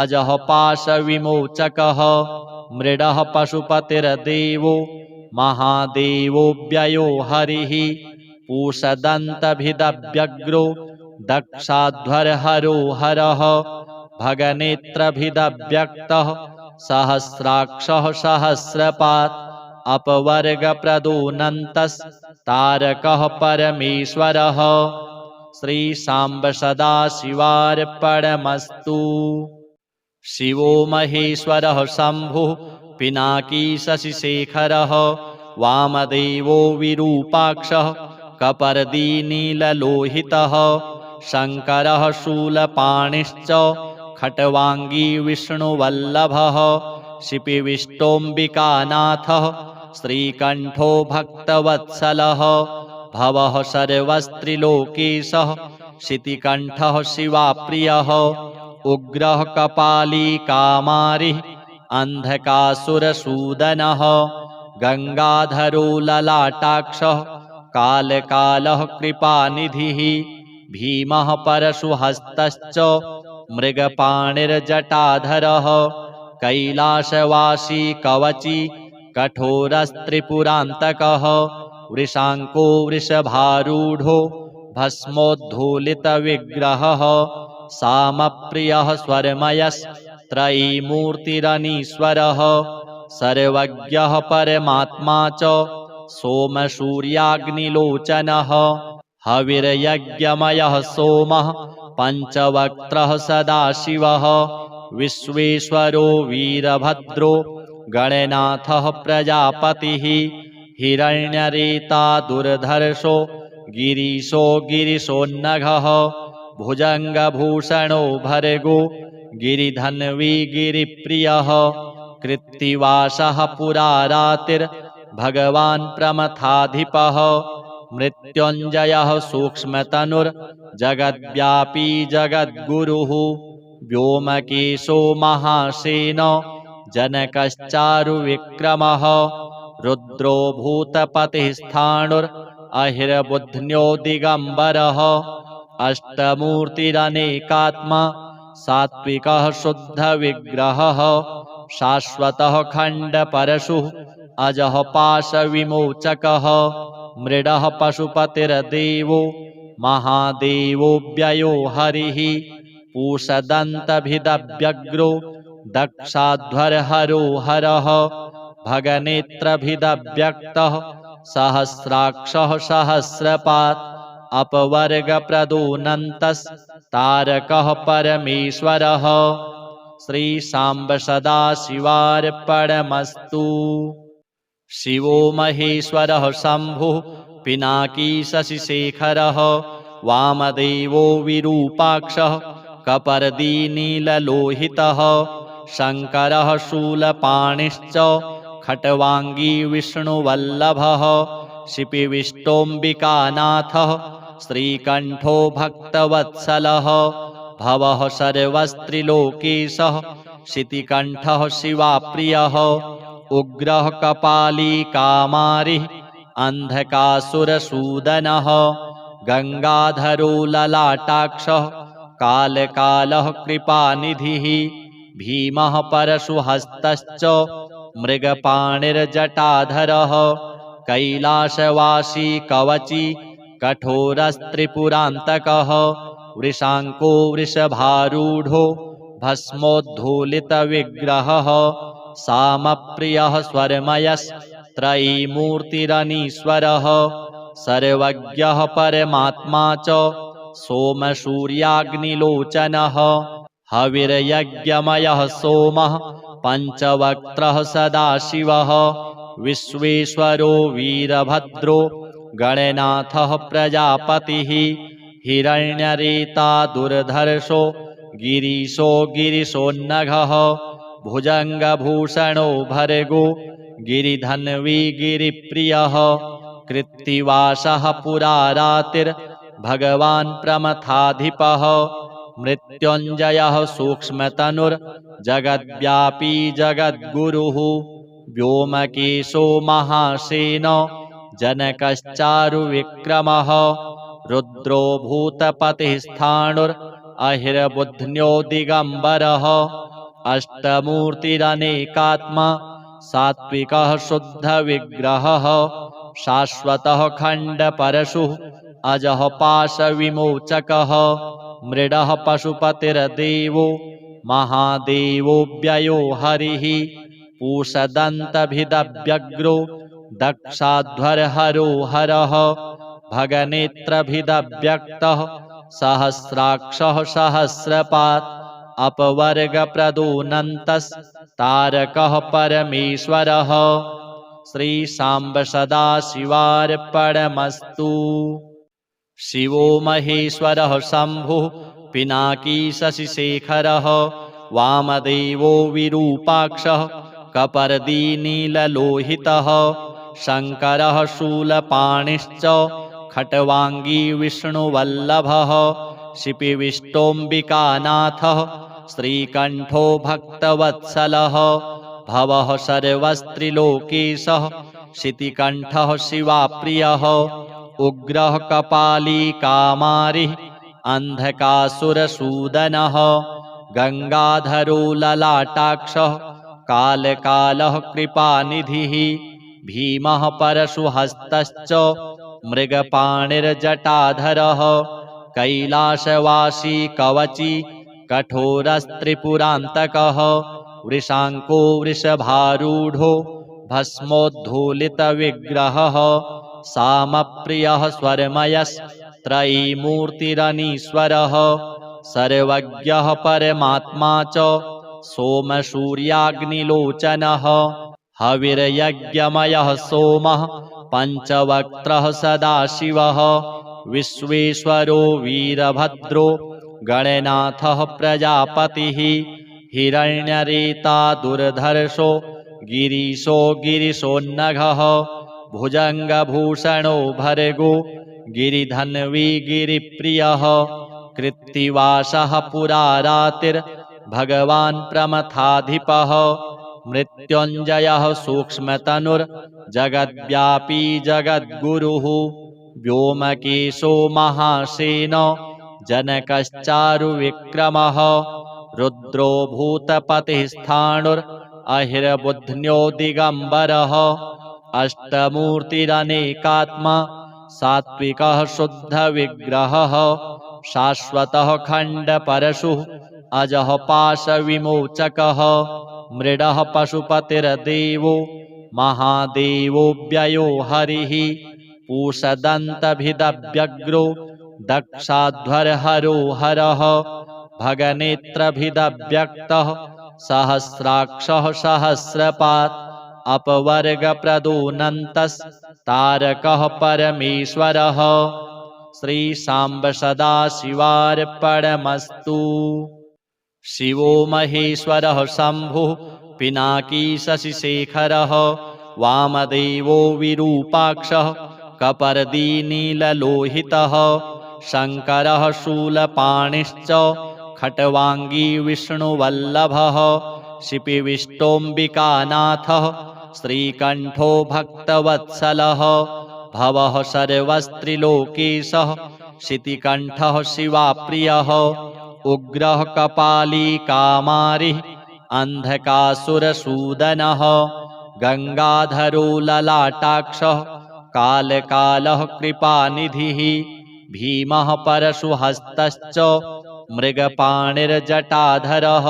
S1: अजः पाशविमोचकः मृडः पशुपतिर्देवो महादेवो व्ययो हरिः पूषदन्तभिदव्यग्रो दक्षाध्वरहरो हरः भगनेत्रभिदव्यक्तः सहस्राक्षः सहस्रपात् अपवर्गप्रदोऽनन्तस्तारकः परमेश्वरः श्रीशाम्ब सदाशिवार्पणमस्तु। शिवो महेश्वरः शम्भुः पिनाकी शशिशेखरः वामदेवो विरूपाक्षः कपर्दीनीललोहितः शङ्करः शूलपाणिश्च खट्वाङ्गी विष्णुवल्लभः शिपिविष्टोऽम्बिकानाथः श्रीकण्ठो भक्तवत्सलः भवः सर्वस्त्रिलोकेशः शितिकण्ठः शिवाप्रियः उग्रः कपाली कामारिः अन्धकासुरसूदनः गङ्गाधरो ललाटाक्षः कालकालः कृपानिधिः भीमः परशुहस्तश्च मृगपाणिर्जटाधरः कैलासवासी कवची कठोरस्त्रिपुरान्तकः वृषाङ्को वृषभारूढो भस्मोद्धूलितविग्रहः सामप्रियः स्वरमयस्त्रयीमूर्तिरनीश्वरः सर्वज्ञः परमात्मा च सोमसूर्याग्निलोचनः हविर्यज्ञमयः सोमः पञ्चवक्त्रः सदाशिवः विश्वेश्वरो वीरभद्रो गणनाथः प्रजापतिः हिरण्यरेता दुर्धर्षो गिरीशो गिरिशोन्नघः भुजङ्गभूषणो भर्गो गिरिधन्वी गिरिप्रियः कृत्तिवासः पुरारातिर्भगवान् प्रमथाधिपः मृत्युञ्जयः सूक्ष्मतनुर्जगद्व्यापी जगद्गुरुः व्योमकेशो महासेनो जनकश्चारुविक्रमः रुद्रो भूतपतिस्थाणुरहिर्बुध्न्यो दिगम्बरः अष्टमूर्तिरनेकात्मा सात्विकः शुद्धविग्रहः शाश्वतः खण्डपरशुः अजः पाशविमोचकः मृडः पशुपतिर्देवो महादेवो व्ययो हरिः पूषदन्तभिदव्यग्रो दक्षाध्वरहरो हरः भगनेत्रभिदव्यक्तः सहस्राक्षः सहस्रपात् अपवर्गप्रदोऽनन्तस्तारकः परमेश्वरः श्रीशाम्ब सदाशिवार्पणमस्तु। शिवो महेश्वरः शम्भुः पिनाकी शशिशेखरः वामदेवो विरूपाक्षः कपर्दीनीललोहितः शङ्करः शूलपाणिश्च खट्वाङ्गी विष्णुवल्लभः शिपिविष्टोऽम्बिकानाथः श्रीकण्ठो भक्तवत्सलः भवः सर्वस्त्रिलोकेशः शितिकण्ठः शिवाप्रियः उग्रः कपाली कामारिः अन्धकासुरसूदनः गङ्गाधरो ललाटाक्षः कालकालः कृपानिधिः भीमः परशुहस्तश्च मृगपाणिर्जटाधरः कैलासवासी कवची कठोरस्त्रिपुरान्तकः वृषाङ्को वृषभारूढो भस्मोद्धूलितविग्रहः सामप्रियः स्वरमयस्त्रयीमूर्तिरनीश्वरः सर्वज्ञः परमात्मा च सोमसूर्याग्निलोचनः हविर्यज्ञमयः सोमः पञ्चवक्त्रः सदाशिवः विश्वेश्वरो वीरभद्रो गणनाथः प्रजापतिः हिरण्यरेता दुर्धर्षो गिरीशो गिरिशोन्नघः भुजङ्गभूषणो भर्गो गिरिधन्वी गिरिप्रियः कृत्तिवासः पुरारातिर्भगवान् प्रमथाधिपः मृत्युञ्जयः सूक्ष्मतनुर्जगद्व्यापी जगद्गुरुः व्योमकेशो महासेनो जनकश्चारुविक्रमः रुद्रो भूतपतिस्थाणुरहिर्बुध्न्यो दिगम्बरः अष्टमूर्तिरनेकात्मा सात्विकः शुद्धविग्रहः शाश्वतः खण्डपरशुः अजः पाशविमोचकः मृडः पशुपतिर्देवो महादेवो व्ययो हरिः पूषदन्तभिदव्यग्रो दक्षाध्वरहरो हरः भगनेत्रभिदव्यक्तः सहस्राक्षः सहस्रपात् अपवर्गप्रदोऽनन्तस्तारकः परमेश्वरः श्रीशाम्ब सदाशिवार्पणमस्तु। शिवो महेश्वरः शम्भुः पिनाकी शशिशेखरः वामदेवो विरूपाक्षः कपर्दीनीललोहितः शङ्करः शूलपाणिश्च खट्वाङ्गी विष्णुवल्लभः शिपिविष्टोऽम्बिकानाथः श्रीकण्ठो भक्तवत्सलः भवः सर्वस्त्रिलोकेशः शितिकण्ठः शिवाप्रियः उग्रः कपाली कामारिः अन्धकासुरसूदनः गङ्गाधरो ललाटाक्षः कालकालः कृपानिधिः भीमः परशुहस्तश्च मृगपाणिर्जटाधरः कैलासवासी कवची कठोरस्त्रिपुरान्तकः वृषाङ्को वृषभारूढो भस्मोद्धूलितविग्रहः सामप्रियः त्रयीमूर्तिरनीश्वरः सर्वज्ञः परमात्मा च सोमसूर्याग्निलोचनः हविर्यज्ञमयः सोमः पञ्चवक्त्रः सदाशिवः विश्वेश्वरो वीरभद्रो गणनाथः प्रजापतिः हिरण्यरेता दुर्धर्षो गिरीशो गिरिशोन्नघः भुजङ्गभूषणो भर्गो गिरिधन्वी गिरिप्रियः कृत्तिवासः पुरारातिर्भगवान् प्रमथाधिपः मृत्युञ्जयः सूक्ष्मतनुर्जगद्व्यापी जगद्गुरुः व्योमकेशो महासेनो जनकश्चारुविक्रमः रुद्रो भूतपतिस्थाणुरहिर्बुध्न्यो दिगम्बरः अष्टमूर्तिरनेकात्मा सात्विकः शुद्धविग्रहः शाश्वतः खण्डपरशुः अजः पाशविमोचकः मृडः पशुपतिर्देवो महादेवो व्ययो हरिः पूषदन्तभिदव्यग्रो दक्षाध्वरहरो हरः भगनेत्रभिदव्यक्तः सहस्राक्षः सहस्रपात् अपवर्गप्रदोऽनन्तस्तारकः परमेश्वरः श्रीशाम्ब सदाशिवार्पणमस्तु। शिवो महेश्वरः शम्भुः पिनाकी शशिशेखरः वामदेवो विरूपाक्षः कपर्दीनीललोहितः शङ्करः शूलपाणिश्च खट्वाङ्गी विष्णुवल्लभः शिपिविष्टोऽम्बिकानाथः श्रीकण्ठो भक्तवत्सलः भवः सर्वस्त्रिलोकेशः शितिकण्ठः शिवाप्रियः उग्रः कपाली कामारिः अन्धकासुरसूदनः गङ्गाधरो ललाटाक्षः कालकालः कृपानिधिः भीमः परशुहस्तश्च मृगपाणिर्जटाधरः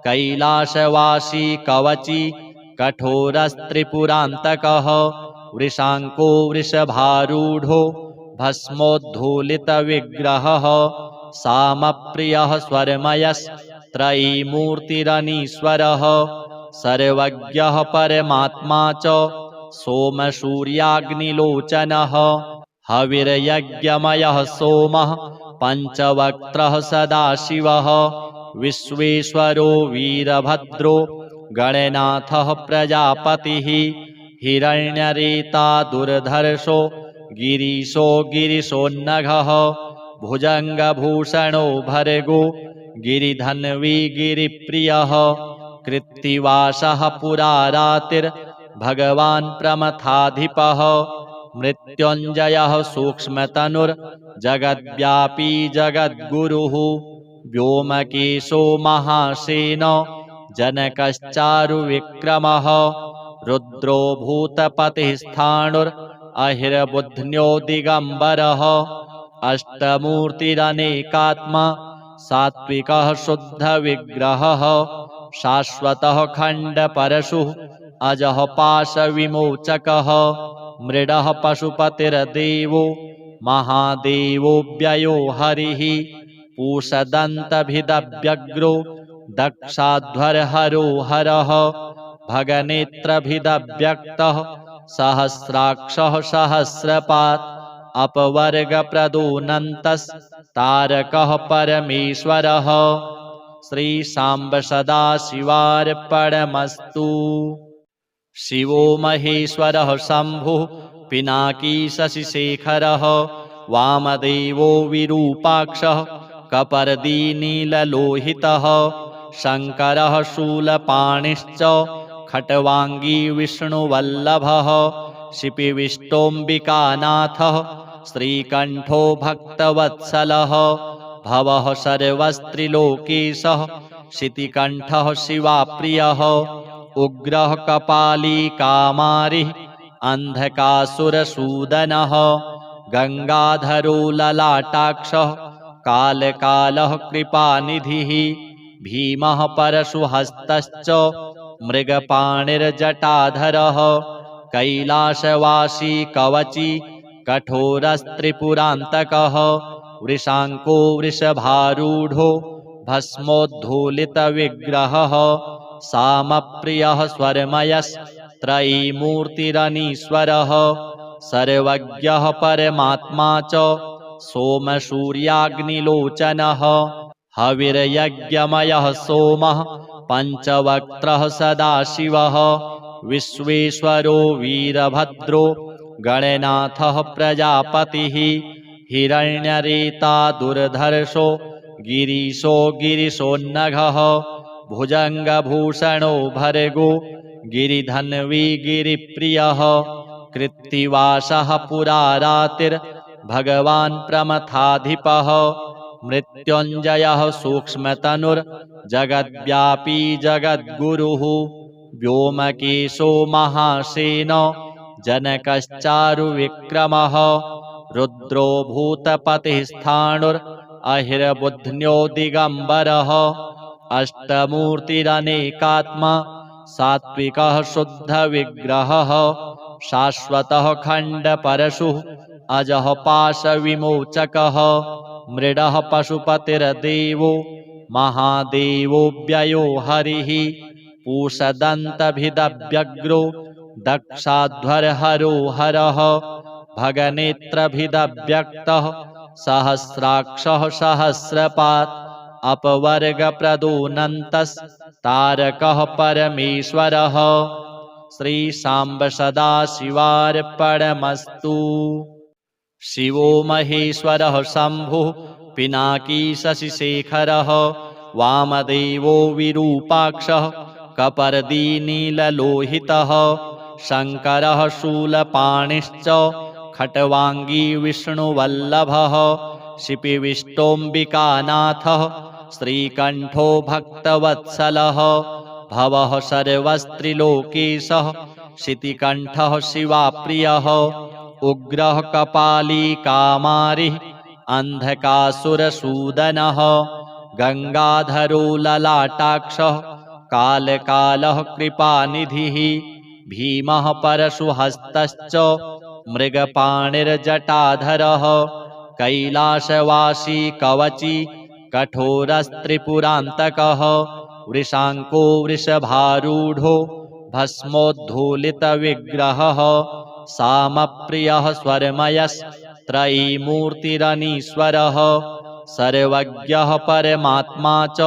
S1: कैलासवासी कवची कठोरस्त्रिपुरान्तकः वृषाङ्को वृषभारूढो भस्मोद्धूलितविग्रहः सामप्रियः स्वरमयस्त्रयीमूर्तिरनीश्वरः सर्वज्ञः परमात्मा च सोमसूर्याग्निलोचनः हविर्यज्ञमयः सोमः पञ्चवक्त्रः सदाशिवः विश्वेश्वरो वीरभद्रो गणनाथः प्रजापतिः हिरण्यरेता दुर्धर्षो गिरीशो गिरिशोन्नघः भुजङ्गभूषणो भर्गो गिरिधन्वी गिरिप्रियः कृत्तिवासः पुरारातिर्भगवान् प्रमथाधिपः मृत्युञ्जयः सूक्ष्मतनुर्जगद्व्यापी जगद्गुरुः व्योमकेशो महासेनो जनकश्चारुविक्रमः रुद्रो भूतपतिस्थाणुरहिर्बुध्न्यो दिगम्बरः अष्टमूर्तिरनेकात्मा सात्विकः शुद्धविग्रहः शाश्वतः खण्डपरशुः अजः पाशविमोचकः मृडः पशुपतिर्देवो महादेवो व्ययो हरिः पूषदन्तभिदव्यग्रो दक्षाध्वरहरो हरः भगनेत्रभिदव्यक्तः सहस्राक्षः सहस्रपात् अपवर्गप्रदोऽनन्तस्तारकः परमेश्वरः श्रीशाम्ब सदाशिवार्पणमस्तु। शिवो महेश्वरः शम्भुः पिनाकी शशिशेखरः वामदेवो विरूपाक्षः कपर्दीनीललोहितः शङ्करः शूलपाणिश्च खट्वाङ्गी विष्णुवल्लभः शिपिविष्टोऽम्बिकानाथः श्रीकण्ठो भक्तवत्सलः भवः सर्वस्त्रिलोकेशः शितिकण्ठः शिवाप्रियः उग्रः कपाली कामारिः अन्धकासुरसूदनः गङ्गाधरो ललाटाक्षः कालकालः कृपानिधिः भीमः परशुहस्तश्च मृगपाणिर्जटाधरः कैलासवासी कवची कठोरस्त्रिपुरान्तकः वृषाङ्को वृषभारूढो भस्मोद्धूलितविग्रहः सामप्रियः स्वरमयस्त्रयीमूर्तिरनीश्वरः सर्वज्ञः परमात्मा च सोमसूर्याग्निलोचनः हविर्यज्ञमयः सोमः पञ्चवक्त्रः सदाशिवः विश्वेश्वरो वीरभद्रो गणनाथः प्रजापतिः हिरण्यरेता दुर्धर्षो गिरीशो गिरिशोन्नघः भुजङ्गभूषणो भर्गो गिरिधन्वी गिरिप्रियः कृत्तिवासः पुरारातिर्भगवान् प्रमथाधिपः मृत्युञ्जयः सूक्ष्मतनुर्जगद्व्यापी जगद्गुरुः व्योमकेशो महासेनो जनकश्चारुविक्रमः रुद्रो भूतपतिस्थाणुरहिर्बुध्न्यो दिगम्बरः अष्टमूर्तिरनेकात्मा सात्विकः शुद्धविग्रहः शाश्वतः खण्डपरशुः अजः पाशविमोचकः मृडः पशुपतिर्देवो महादेवो व्ययो हरिः पूषदन्तभिदव्यग्रो दक्षाध्वरहरो हरः भगनेत्रभिदव्यक्तः सहस्राक्षः सहस्रपात् अपवर्गप्रदोऽनन्तस्तारकः परमेश्वरः श्रीशाम्ब सदाशिवार्पणमस्तु। शिवो महेश्वरः शम्भुः पिनाकी शशिशेखरः वामदेवो विरूपाक्षः कपर्दीनीललोहितः शङ्करः शूलपाणिश्च खट्वाङ्गी विष्णुवल्लभः शिपिविष्टोऽम्बिकानाथः श्रीकण्ठो भक्तवत्सलः भवः सर्वस्त्रिलोकेशः शितिकण्ठः शिवाप्रियः उग्रः कपाली कामारिः अन्धकासुरसूदनः गङ्गाधरो ललाटाक्षः कालकालः कृपानिधिः भीमः परशुहस्तश्च मृगपाणिर्जटाधरः कैलासवासी कवची कठोरस्त्रिपुरान्तकः वृषाङ्को वृषभारूढो भस्मोद्धूलितविग्रहः सामप्रियः स्वरमयस्त्रयीमूर्तिरनीश्वरः सर्वज्ञः परमात्मा च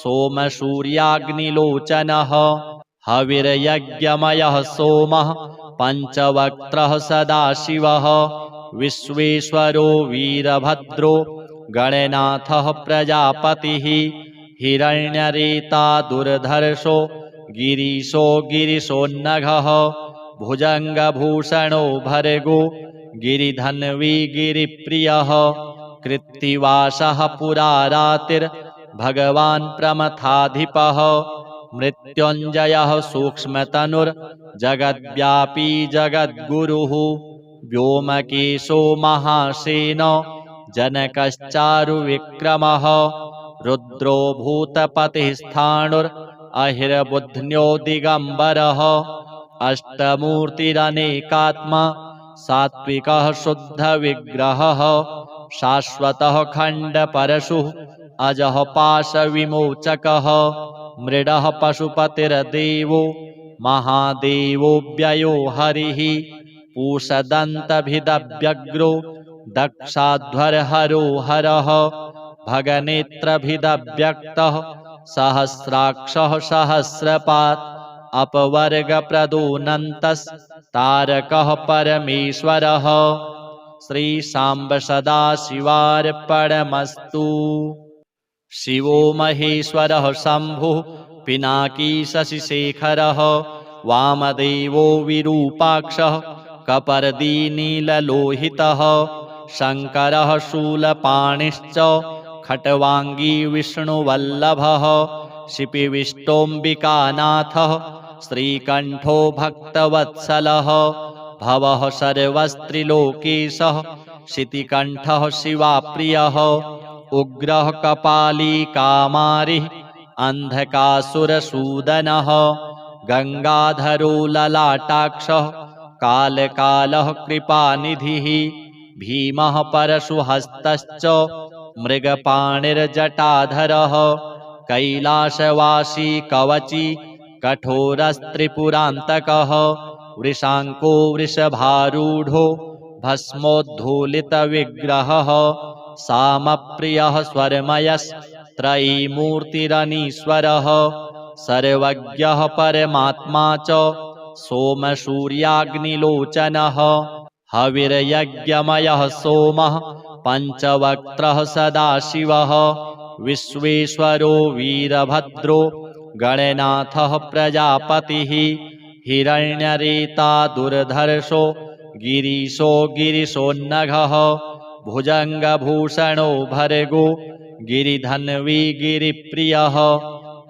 S1: सोमसूर्याग्निलोचनः हविर्यज्ञमयः सोमः पञ्चवक्त्रः सदाशिवः विश्वेश्वरो वीरभद्रो गणनाथः प्रजापतिः हिरण्यरेता दुर्धर्षो गिरीशो गिरिशोन्नघः भुजङ्गभूषणो भर्गो गिरिधन्वी गिरिप्रियः कृत्तिवासः पुरारातिर्भगवान् प्रमथाधिपः मृत्युञ्जयः सूक्ष्मतनुर्जगद्व्यापी जगद्गुरुः व्योमकेशो महासेनो जनकश्चारुविक्रमः रुद्रो भूतपतिस्थाणुरहिर्बुध्न्यो दिगम्बरः अष्टमूर्तिरनेकात्मा सात्विकः शुद्धविग्रहः शाश्वतः खण्डपरशुः अजः पाशविमोचकः मृडः पशुपतिर्देवो महादेवो व्ययो हरिः पूषदन्तभिदव्यग्रो दक्षाध्वरहरो हरः भगनेत्रभिदव्यक्तः सहस्राक्षः सहस्रपात् अपवर्गप्रदोऽनन्तस्तारकः परमेश्वरः श्रीशाम्ब सदाशिवार्पणमस्तु। शिवो महेश्वरः शम्भुः पिनाकी शशिशेखरः वामदेवो विरूपाक्षः कपर्दीनीललोहितः शङ्करः शूलपाणिश्च खट्वाङ्गी विष्णुवल्लभः शिपिविष्टोऽम्बिकानाथः श्रीकण्ठो भक्तवत्सलः भवः सर्वस्त्रिलोकेशः शितिकण्ठः शिवाप्रियः उग्रः कपाली कामारिः अन्धकासुरसूदनः गङ्गाधरो ललाटाक्षः कालकालः कृपानिधिः भीमः परशुहस्तश्च मृगपाणिर्जटाधरः कैलासवासी कवची कठोरस्त्रिपुरान्तकः वृषाङ्को वृषभारूढो भस्मोद्धूलितविग्रहः सामप्रियः स्वरमयस्त्रयीमूर्तिरनीश्वरः सर्वज्ञः परमात्मा च सोमसूर्याग्निलोचनः हविर्यज्ञमयः सोमः पञ्चवक्त्रः सदाशिवः विश्वेश्वरो वीरभद्रो गणनाथः प्रजापतिः हिरण्यरेता दुर्धर्षो गिरीशो गिरिशोन्नघः भुजङ्गभूषणो भर्गो गिरिधन्वी गिरिप्रियः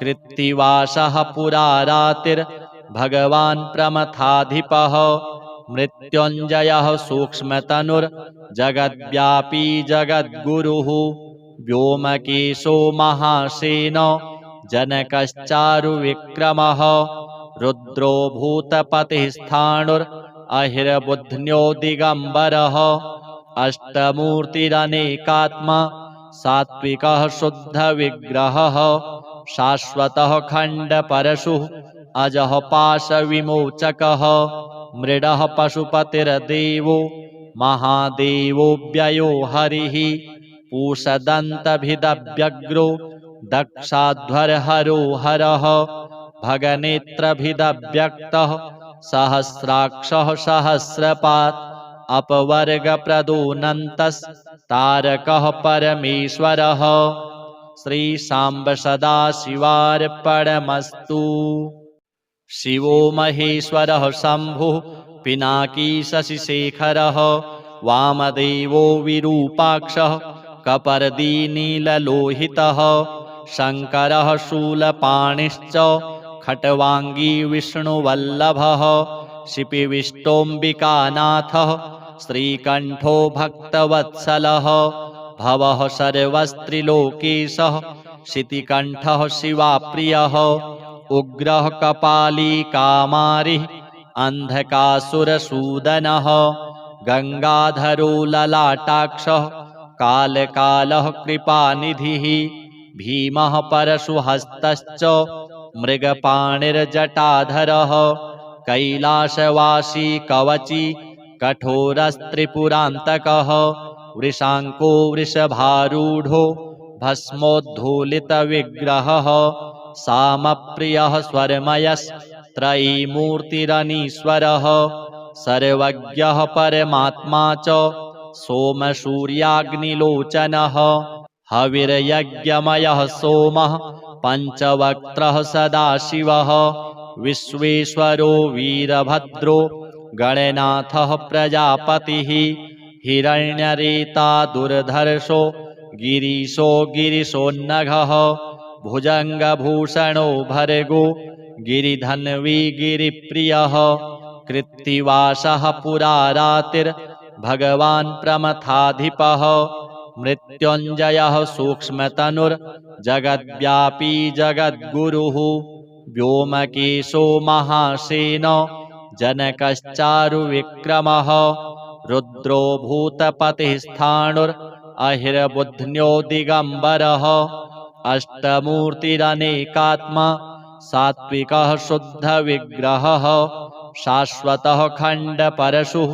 S1: कृत्तिवासः पुरारातिर्भगवान् प्रमथाधिपः मृत्युञ्जयः सूक्ष्मतनुर्जगद्व्यापी जगद्गुरुः व्योमकेशो महासेनो जनकश्चारुविक्रमः रुद्रो भूतपतिस्थाणुरहिर्बुध्न्यो दिगम्बरः अष्टमूर्तिरनेकात्मा सात्विकः शुद्धविग्रहः शाश्वतः खण्डपरशुः अजः पाशविमोचकः मृडः पशुपतिर्देवो महादेवो व्ययो हरिः पूषदन्तभिदव्यग्रो दक्षाध्वरहरो हरः भगनेत्रभिदव्यक्तः सहस्राक्षः सहस्रपात् अपवर्गप्रदोऽनन्तस्तारकः परमेश्वरः श्रीशाम्ब सदाशिवार्पणमस्तु। शिवो महेश्वरः शम्भुः पिनाकी शशिशेखरः वामदेवो विरूपाक्षः कपर्दीनीललोहितः शङ्करः शूलपाणिश्च खट्वाङ्गी विष्णुवल्लभः शिपिविष्टोऽम्बिकानाथः श्रीकण्ठो भक्तवत्सलः भवः सर्वस्त्रिलोकेशः शितिकण्ठः शिवाप्रियः उग्रः कपाली कामारिः अन्धकासुरसूदनः गङ्गाधरो ललाटाक्षः कालकालः कृपानिधिः भीमः परशुहस्तश्च मृगपाणिर्जटाधरः कैलासवासी कवची कठोरस्त्रिपुरान्तकः वृषाङ्को वृषभारूढो भस्मोद्धूलितविग्रहः सामप्रियः स्वरमयस्त्रयीमूर्तिरनीश्वरः सर्वज्ञः परमात्मा च सोमसूर्याग्निलोचनः हविर्यज्ञमयः सोमः पञ्चवक्त्रः सदाशिवः विश्वेश्वरो वीरभद्रो गणनाथः प्रजापतिः हिरण्यरेता दुर्धर्षो गिरीशो गिरिशोन्नघः भुजङ्गभूषणो भर्गो गिरिधन्वी गिरिप्रियः कृत्तिवासः पुरारातिर्भगवान् प्रमथाधिपः मृत्युञ्जयः सूक्ष्मतनुर्जगद्व्यापी जगद्गुरुः व्योमकेशो महासेनो जनकश्चारुविक्रमः रुद्रो भूतपतिस्थाणुरहिर्बुध्न्यो दिगम्बरः अष्टमूर्तिरनेकात्मा सात्विकः शुद्धविग्रहः शाश्वतः खण्डपरशुः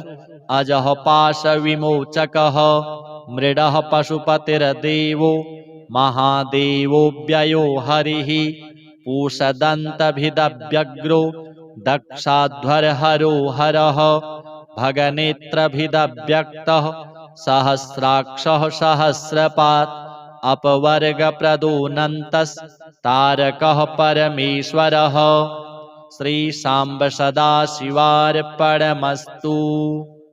S1: अजः पाशविमोचकः मृडः पशुपतिर्देवो महादेवो व्ययो हरिः पूषदन्तभिदव्यग्रो दक्षाध्वरहरो हरः भगनेत्रभिदव्यक्तः सहस्राक्षः सहस्रपात् अपवर्गप्रदोऽनन्तस्तारकः परमेश्वरः श्रीशाम्ब सदाशिवार्पणमस्तु।